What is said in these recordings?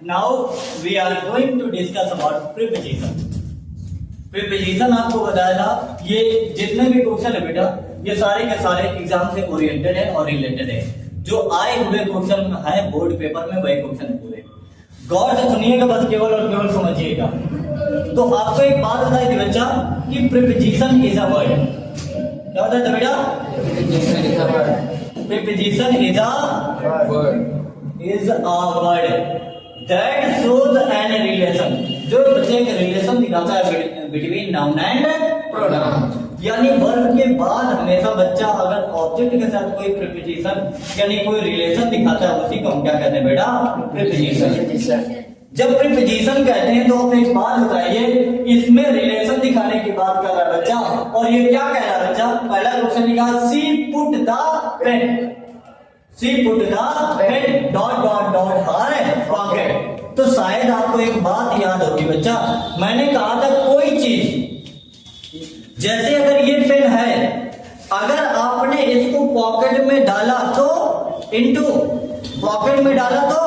Now we are going to discuss about preposition. Preposition आपको बताया था, ये जितने भी क्वेश्चन है बेटा ये सारे के सारे एग्जाम से ओरिएंटेड है और रिलेटेड है। जो आए हुए क्वेश्चन है बोर्ड पेपर में वही क्वेश्चन है पूरे। गौर से सुनिएगा बस, केवल और केवल समझिएगा। तो आपको एक बात बताई थी बच्चा कि प्रीपोजिशन इज अ वर्ड। क्या बताया था बेटा? Preposition is a word that shows an relation, जो बच्चे एक रिलेशन दिखाता है बिटवीन नाउन एंड प्रोनाउन। यानी वर्ब के बाद हमेशा बच्चा अगर ऑब्जेक्ट के साथ कोई प्रीपोजिशन यानी कोई रिलेशन दिखाता है उसी को हम क्या कहते हैं बेटा? प्रीपोजिशन। जब प्रीपोजिशन कहते हैं तो आप एक बात बताइए, इसमें रिलेशन दिखाने की बात कर रहा है बच्चा, और ये क्या कह रहा है बच्चा? पहला क्वेश्चन लिखा she put the pen, she put the pen dot dot dot her pocket. तो शायद आपको एक बात याद होगी बच्चा, मैंने कहा था कोई चीज जैसे अगर ये पेन है, अगर आपने इसको पॉकेट में डाला तो इनटू, पॉकेट में डाला तो,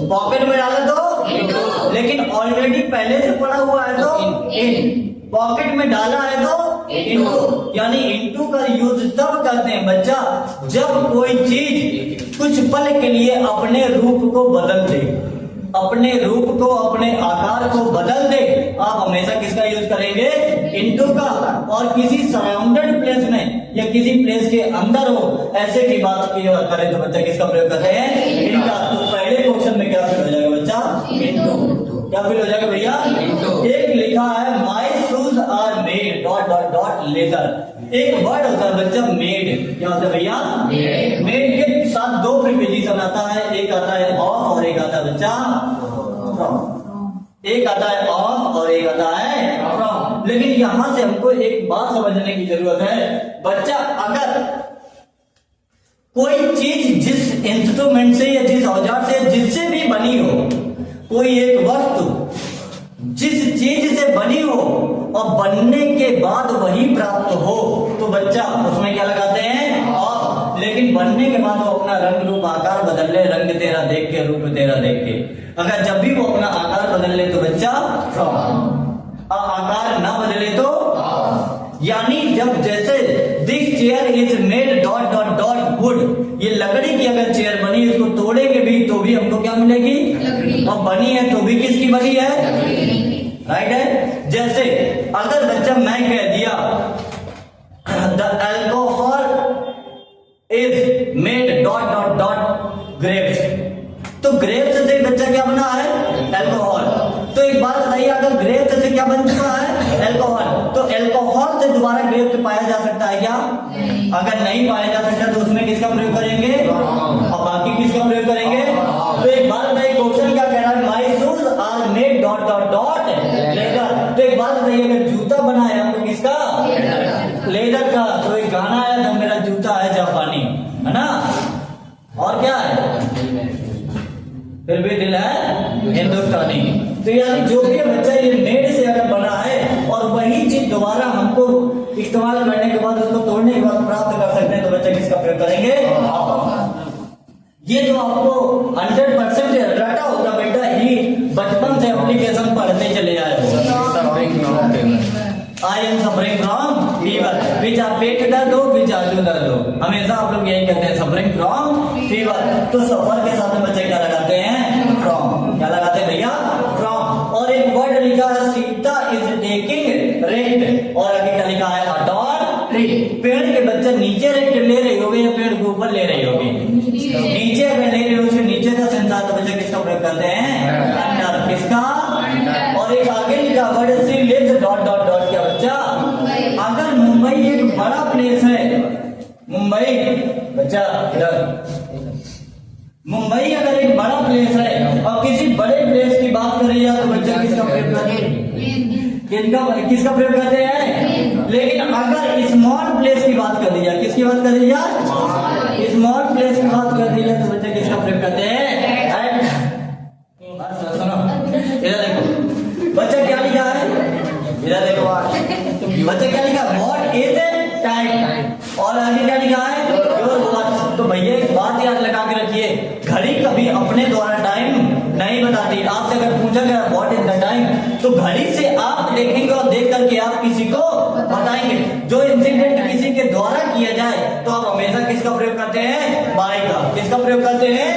पॉकेट में डाला तो, लेकिन ऑलरेडी पहले से पड़ा हुआ है तो इन, पॉकेट में डाला है तो इनटू। यानी इनटू का यूज तब करते हैं बच्चा जब कोई चीज कुछ पल के लिए अपने रूप को बदल दे, अपने रूप को, अपने आकार को बदल दे। आप हमेशा किसका यूज करेंगे? इनटू का। और किसी सराउंडेड प्लेस में या किसी प्लेस के अंदर हो ऐसे की बात करें तो बच्चा किसका प्रयोग करते हैं? इनका। तो पहले क्वेश्चन में क्या फिल हो जाएगा बच्चा? इनटू। क्या फिल हो जाएगा भैया? एक लिखा है my shoes are made dot dot dot leather. एक वर्ड होता है बच्चा मेड। क्या होता है भैया? मेड के साथ दो प्रीपोजिशन आता है, एक आता है ऑफ और एक आता है बच्चा फ्रॉम। एक आता है ऑफ और एक आता है फ्रॉम। लेकिन यहां से हमको एक बात समझने की जरूरत है बच्चा, अगर कोई चीज जिस इंस्ट्रूमेंट से या जिस औजार से जिससे भी बनी हो, कोई एक वस्तु जिस चीज से बनी हो और बनने के बाद वही प्राप्त हो तो बच्चा उसमें क्या लगाते हैं? ऑफ। लेकिन बनने के बाद वो अपना रंग रूप आकार बदल ले, रंग तेरा देख के, रूप तेरा देख के, अगर जब भी वो अपना आकार बदल ले तो बच्चा फ्रॉम। आकार ना बदले तो यानी जब जैसे this chair is made dot dot dot would, ये लकड़ी की अगर चेयर बनी इसको तोड़ेंगे भी तो भी हमको क्या मिलेगी? लकड़ी। और बनी है तो भी किसकी बनी है? राइट है। जैसे अगर बच्चा मैं कह दिया the alcohol is made dot dot dot grapes, तो ग्रेप्स से बच्चा क्या बना है? अल्कोहल। तो एक बात बताइए, अगर ग्रेप्स से क्या बन चुका है? अल्कोहल। तो अल्कोहल से दोबारा ग्रेप्स पाया जा सकता है क्या? अगर नहीं पाया जा सकता तो उसमें किसका प्रयोग करेंगे? और बाकी किसका प्रयोग करेंगे? तो एक बात बताइए, क्वेश्चन क्या कह रहा है? My shoes are made dot dot dot leather. तो एक बात बताइए, अगर जूता बना है तो किसका? लेदर का। तो एक गाना आया था मेरा जूता है जापानी, है ना? और क्या है? फिर भी दिल है हिंदुस्तानी। तो यानी जो भी बच्चा ये मेड से अगर बना है और वही चीज दोबारा हमको इस्तेमाल करने के बाद उसको तोड़ने के बाद प्राप्त कर सकते हैं तो बच्चा किसका प्रयोग करेंगे? ये तो आपको 100% रटा होगा बेटा, ही बचपन से एप्लीकेशन पढ़ते चले आए हो। I am suffering from fever, which or पेट दर्द हो, विच आर दर्द हो, हमेशा आप लोग यही कहते हैं सफरिंग फ्रॉम फीवर। तो सफर के साथ में बच्चे क्या लगाते हैं? फ्रॉम। क्या लगाते हैं भैया? फ्रॉम। और एक वर्ड लिखा है सीता इज टेकिंग रेंट, और आगे क्या लिखा है? A tall tree. पेड़ के बच्चे नीचे रेंट ले रही होगी या पेड़ के ऊपर ले रही होगी? नीचे अगर ले रही हो उसके नीचे का सेंस तो बच्चे किसका प्रयोग करते हैं? अंडर। किसका? और एक आगे लिखा word she lives dot dot dot. क्या बच्चा? अगर मुंबई एक बड़ा प्लेस है, मुंबई बच्चा इधर, मुंबई अगर एक बड़ा प्लेस है और किसी बड़े प्लेस की बात कर रही है तो बच्चा किसका प्रयोग करते हैं? किसका प्रयोग करते हैं? लेकिन अगर स्मॉल प्लेस की बात कर दी जाए, किसकी बात कर दी जाए? स्मॉल प्लेस की बात कर दी जाए तो बच्चा किसका प्रयोग करते हैं? इधर देखो बच्चा क्या लिखा है? इधर देखो बच्चा क्या लिखा? What is time. और आगे क्या लिखा है? Your watch. तो भैया एक बात याद लगा के रखिए, घड़ी कभी अपने द्वारा टाइम नहीं तो घड़ी से आप देखेंगे और देख करके आप किसी को बताएंगे। जो इंसिडेंट किसी के द्वारा किया जाए तो आप हमेशा किसका प्रयोग करते हैं? बाय का। किसका प्रयोग करते हैं?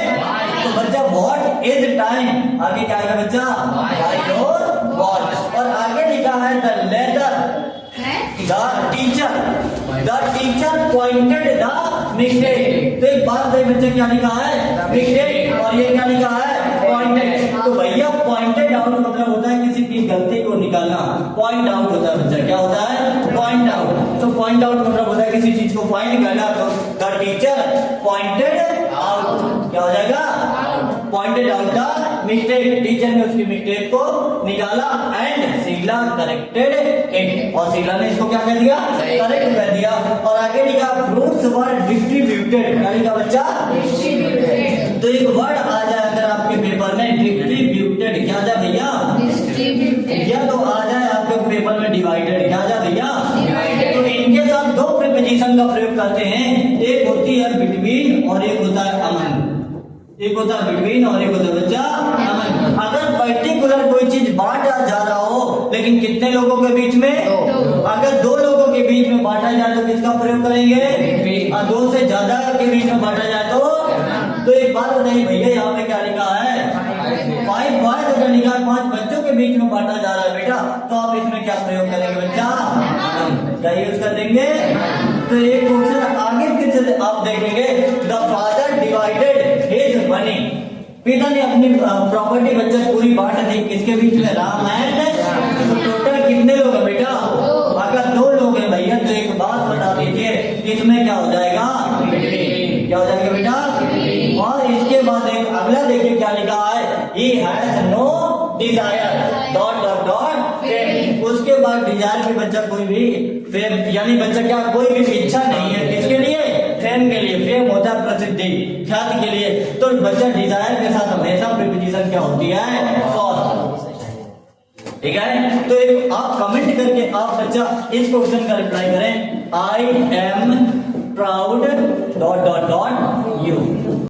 तो बच्चा व्हाट इज टाइम, आगे क्या आएगा बच्चा? बाय और व्हाट। और आगे लिखा है the letter the teacher pointed the mistake. तो एक बात बताइए बच्चे, क्या लिखा है? मिस्टेक, और ये क्या लिखा है? पॉइंटेड। तो भैया पॉइंटेड आउट मतलब होता है किसी की गलती को निकालना। पॉइंट आउट होता है बच्चा, क्या होता है? Point out. तो पॉइंट आउट मतलब होता है किसी चीज को पॉइंट करना। तो द टीचर पॉइंटेड आउट, क्या हो जाएगा? Pointed out the mistake, teacher ने उसकी मिस्टेक को निकाला। एंड शीला करेक्टेड इट, और शीला ने इसको क्या कर दिया? करेक्ट कर दिया। और आगे लिखा फ्रूट्स वर डिस्ट्रीब्यूटेड, क्या लिखा बच्चा? डिस्ट्रीब्यूटेड। तो एक वर्ड आ जाए अगर आपके पेपर में डिस्ट्रीब्यूटेड, क्या जाए भैया? डिस्ट्रीब्यूटेड। या तो आ जाए आपके पेपर में डिवाइडेड, क्या जाए भैया? डिवाइडेड। तो इनके साथ दो प्रीपोजिशन का प्रयोग करते हैं, एक होती है बिटवीन और एक होता है अमंग। एक होता है बिटवीन और एक होता है बच्चा अमंग। अगर पर्टिकुलर कोई चीज बांटा जा रहा हो लेकिन कितने लोगों के बीच में? अगर दो लोगों के बीच में बांटा जाए तो किसका प्रयोग करेंगे? और दो से ज्यादा के बीच में बांटा जाए तो एक बात बताइए भैया, यहाँ पे क्या लिखा है? 5 बॉयज अगर लिखा है 5 बच्चों के बीच में बांटा जा रहा है बेटा, तो आप इसमें क्या प्रयोग करेंगे बच्चा? क्या यूज कर देंगे? तो एक क्वेश्चन आगे फिर से आप देखेंगे, the father divided his money. पिता ने अपनी प्रॉपर्टी बच्चा पूरी बांट दी, किसके बीच में? राम एंड। तो टोटल कितने लोग हैं बेटा? अगर 2 लोग हैं भैया तो एक बात बता दीजिए, इसमें क्या हो जाएगा? क्या हो जाएगा बेटा? और इसके बाद एक अगला देखिए क्या लिखा है, he has no desire dot dot dot fame. उसके बाद डिजायर भी बच्चा कोई भी फेम, यानी बच्चा क्या कोई भी इच्छा नहीं है, किसके लिए? फेम के लिए। फेम होता है प्रसिद्धि, ख्याति के लिए। तो बच्चा डिजायर के साथ हमेशा प्रीपोजिशन क्या होती है? फॉर। ठीक है, तो एक आप कमेंट करके आप बच्चा इस क्वेश्चन का रिप्लाई करें, I am proud dot dot dot U.